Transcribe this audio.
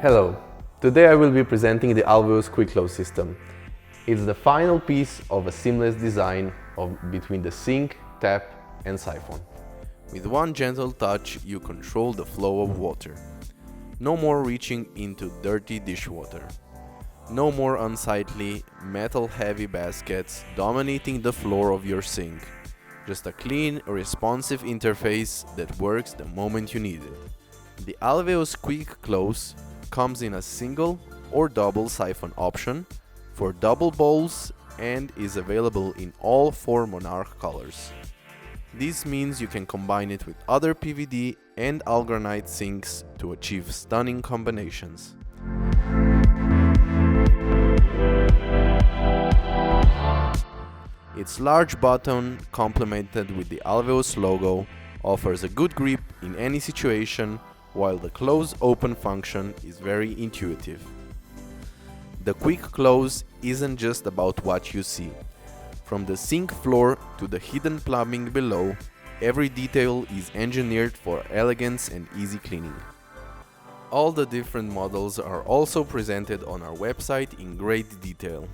Hello, today I will be presenting the Alveus Quick Close system. It's the final piece of a seamless design between the sink, tap and siphon. With one gentle touch you control the flow of water. No more reaching into dirty dishwater. No more unsightly, metal-heavy baskets dominating the floor of your sink. Just a clean, responsive interface that works the moment you need it. The Alveus Quick Close comes in a single or double siphon option for double bowls and is available in all 4 Monarch colors. This means you can combine it with other PVD and Algranite sinks to achieve stunning combinations. Its large button, complemented with the Alveus logo, offers a good grip in any situation, while the close-open function is very intuitive. The quick close isn't just about what you see. From the sink floor to the hidden plumbing below, every detail is engineered for elegance and easy cleaning. All the different models are also presented on our website in great detail.